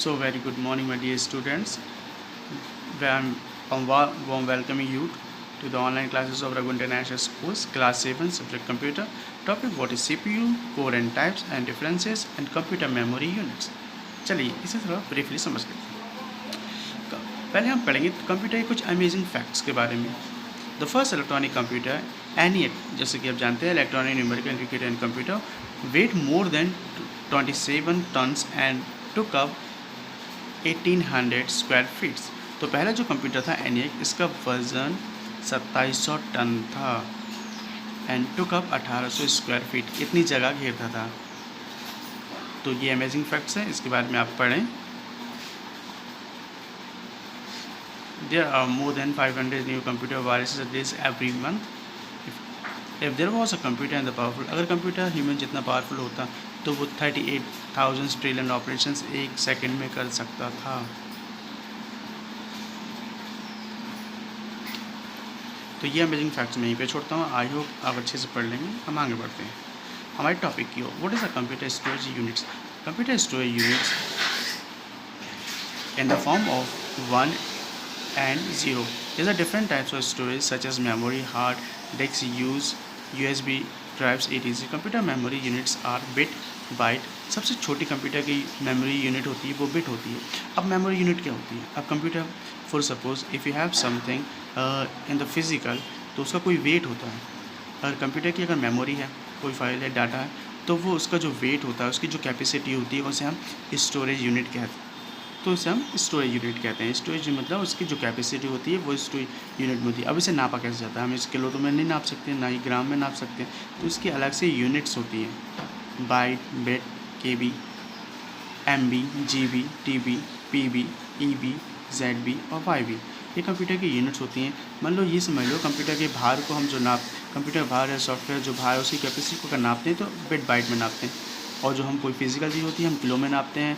So very good morning, my dear students. I'm warm welcoming you to the online classes of Raghu International Schools, Class 7, Subject Computer. Topic: What is CPU, core and types and differences, and computer memory units. चलिए इसे थोड़ा briefly समझ लेते हैं। पहले हम पढ़ेंगे computer के कुछ अमेजिंग फैक्ट्स के बारे में। The first electronic computer ENIAC, जैसे कि आप जानते हैं, electronic numerical integrated and computer, weight more than 27 tons and took up 1800 square feets. तो पहला जो कंप्यूटर था ENIAC, इसका वजन 2700 टन था and took up 1800 square feet, इतनी जगह घेरता था। तो ये अमेजिंग फैक्ट्स हैं, इसके बारे में आप पढ़ें। There are more than 500 new computer viruses released every month. If there was a computer and the powerful, अगर कंप्यूटर ह्यूमन जितना पावरफुल होता तो वो 38,000 ट्रिलियन ऑपरेशंस एक सेकंड में कर सकता था। तो ये अमेजिंग फैक्ट्स मैं यहीं पे छोड़ता हूँ। आई होप आप अच्छे से पढ़ लेंगे। हम आगे बढ़ते हैं हमारे टॉपिक की ओर। What is a computer storage units? Computer storage units in the form of 1 and 0. There are different types of storage such as memory, hard disks, USB drives, etc. Computer memory units are bit, byte. सबसे छोटी computer की memory unit होती है वो bit होती है। अब memory unit क्या होती है? अब computer for suppose if you have something in the physical, तो उसका कोई वेट होता है। अगर कंप्यूटर की अगर मेमोरी है, कोई फाइल है, डाटा है, तो वो उसका जो वेट होता है, उसकी जो कैपेसिटी होती है, उसे हम स्टोरेज यूनिट कहते हैं। तो इसे हम स्टोरेज यूनिट कहते हैं। स्टोरेज मतलब उसकी जो कैपेसिटी होती है वो स्टोरेज यूनिट में होती है। अब इसे नापा कैसे जाता है? हम इस किलो तो में नहीं नाप सकते, ना ही ग्राम में नाप सकते, तो इसकी अलग से यूनिट्स होती हैं। Byte, bit, KB, MB, GB, TB, PB, EB, ZB और वाईबी, ये कंप्यूटर की यूनिट्स होती हैं। मान लो ये समझ लो कंप्यूटर के भार को हम जो कंप्यूटर भार है, सॉफ्टवेयर जो भार है, उसकी कैपेसिटी को अगर नापते हैं तो बिट बाइट में नापते हैं। और जो हम कोई फिजिकल चीज़ होती है हम किलो में नापते हैं।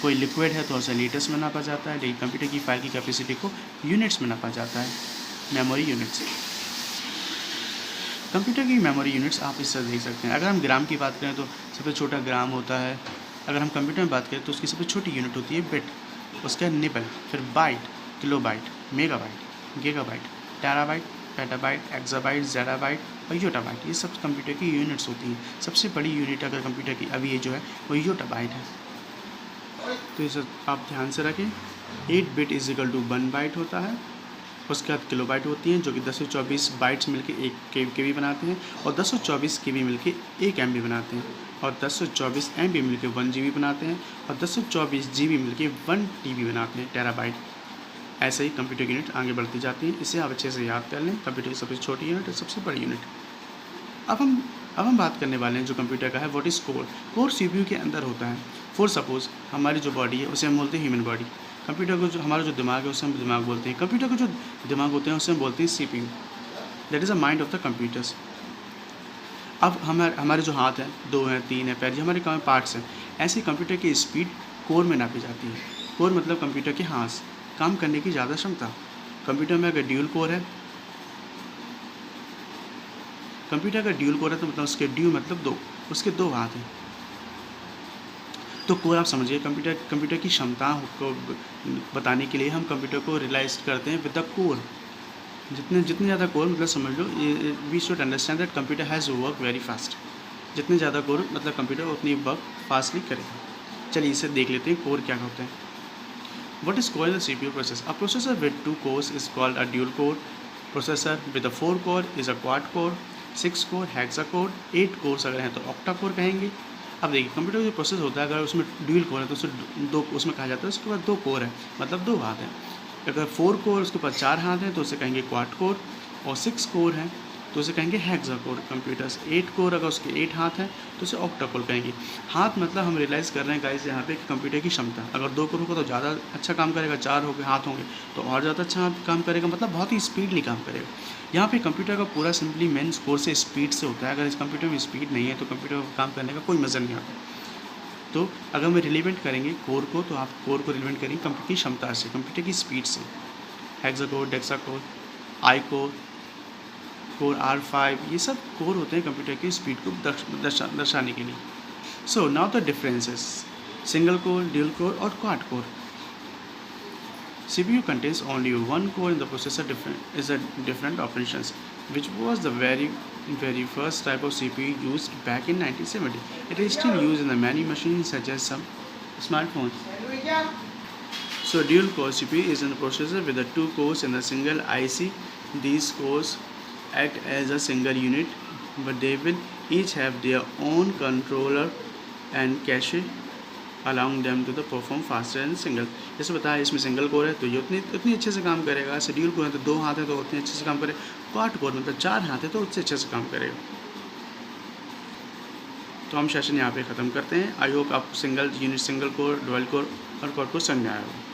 कोई लिक्विड है तो उसे लीटर्स में नापा जाता है, लेकिन कंप्यूटर की फाइल की कैपेसिटी को यूनिट्स में नापा जाता है, मेमोरी यूनिट्स। कंप्यूटर की मेमोरी यूनिट्स आप इससे देख सकते हैं। अगर हम ग्राम की बात करें तो सबसे छोटा ग्राम होता है। अगर हम कंप्यूटर में बात करें तो उसकी सबसे छोटी यूनिट होती है बिट, उसका निबल, फिर byte, kilobyte, megabyte, gigabyte, terabyte, petabyte, exabyte, zettabyte और योटाबाइट, ये सब कंप्यूटर की यूनिट्स होती हैं। सबसे बड़ी यूनिट अगर कंप्यूटर की अभी ये जो है वो योटाबाइट है। तो इसे आप ध्यान से रखें। 8 bit is equal to 1 byte होता है। उसके बाद किलोबाइट होती हैं, जो कि 1024 बाइट्स मिलके एक केबी बनाते हैं, और 1024 केबी मिलके 1 एमबी बनाते हैं, और 1024 एमबी मिलके 1 जीबी बनाते हैं, और 1024 जीबी मिलके 1 टीबी बनाते हैं, टेराबाइट। ऐसे ही कंप्यूटर यूनिट आगे बढ़ती जाती हैं। इसे आप अच्छे से याद कर लें। कंप्यूटर की सबसे छोटी यूनिट और सबसे बड़ी यूनिट। अब हम बात करने वाले हैं जो कंप्यूटर का है, what is core. Core CPU के अंदर होता है। फॉर सपोज हमारी जो बॉडी है उसे हम बोलते हैं ह्यूमन बॉडी। कंप्यूटर को जो हमारा जो दिमाग है उसे हम दिमाग बोलते हैं। कंप्यूटर को जो दिमाग होते हैं उसे हम बोलते हैं CPU. That is a mind of the computers. अब हमारे जो हाथ हैं, 2 हैं, 3 हैं, पैर, ये हमारे काम पार्ट्स हैं। ऐसे कंप्यूटर की स्पीड कोर में नापी जाती है। कोर मतलब कंप्यूटर के हाथ काम करने की ज़्यादा क्षमता। कंप्यूटर में अगर ड्यूल कोर है, कंप्यूटर का ड्यूल कोर है तो मतलब उसके ड्यू मतलब 2, उसके 2 हाथ हैं। तो कोर आप समझिए, कंप्यूटर की क्षमता को बताने के लिए हम कंप्यूटर को रियलाइज करते हैं विद द कोर। जितने ज़्यादा कोर मतलब समझ लो, we should understand that computer has work very fast. जितने ज़्यादा कोर मतलब कंप्यूटर उतनी वर्क फास्टली करेगा। चलिए इसे देख लेते हैं कोर क्या होते हैं। What is core in the CPU process? A processor with 2 course is called a dual core processor. With a 4 core is a quad core, 6 core hexa core, 8 course अगर हैं तो ऑक्टा कोर कहेंगे। अब देखिए computer जो process होता है, अगर उसमें ड्यूल कोर है तो उसे उसमें कहा जाता है, उसके बाद 2 कोर है मतलब 2 हाथ हैं। अगर 4 कोर उसके पास 4 हाथ हैं तो उसे कहेंगे क्वाड कोर, और 6 कोर हैं तो उसे कहेंगे हेक्सा कोर कंप्यूटर्स। 8 कोर अगर उसके 8 हाथ हैं तो उसे ऑक्टा कोर कहेंगे। हाथ मतलब हम रियलाइज़ कर रहे हैं गाइस यहाँ पे कि कंप्यूटर की क्षमता, अगर 2 कोर होगा तो ज़्यादा अच्छा काम करेगा, 4 हो गए हाथ होंगे तो और ज़्यादा अच्छा काम करेगा, मतलब बहुत ही स्पीडली काम करेगा। यहाँ पे कंप्यूटर का पूरा सिंपली मेन कोर से स्पीड से होता है। अगर इस कंप्यूटर में स्पीड नहीं है तो कंप्यूटर को काम करने का कोई मज़ा नहीं आता। तो अगर हम रिलेवेंट करेंगे कोर को, तो आप कोर को रिलेवेंट करेंगे कंप्यूटर की क्षमता से, कंप्यूटर की स्पीड से। हेक्सा कोर, डेक्सा कोर, आई कोर, कोर R5, ये सब कोर होते हैं कंप्यूटर की स्पीड को दर्शाने के लिए। So now the differences. single core, dual core or quad core. CPU contains only one core in the processor is a different operations, which was the very first type of CPU used back in 1970. It is still used in the many machines such as some smartphones. So dual core CPU is in the processor with the two cores in a single IC. These cores act as a single unit, but they will each have their own controller and cache, allowing them to perform faster than single. जैसे बताया इसमें single core है तो ये उतनी अच्छे से काम करेगा. शेड्यूल कोर है तो 2 हाथ है तो उतने अच्छे से काम करेगा. क्वाड कोर मतलब 4 हाथ है तो उससे अच्छे से काम करेगा. तो हम सेशन यहाँ पे ख़त्म करते हैं. आई होप आपको single unit, single core, dual core और क्वाड कोर समझ में आया होगा.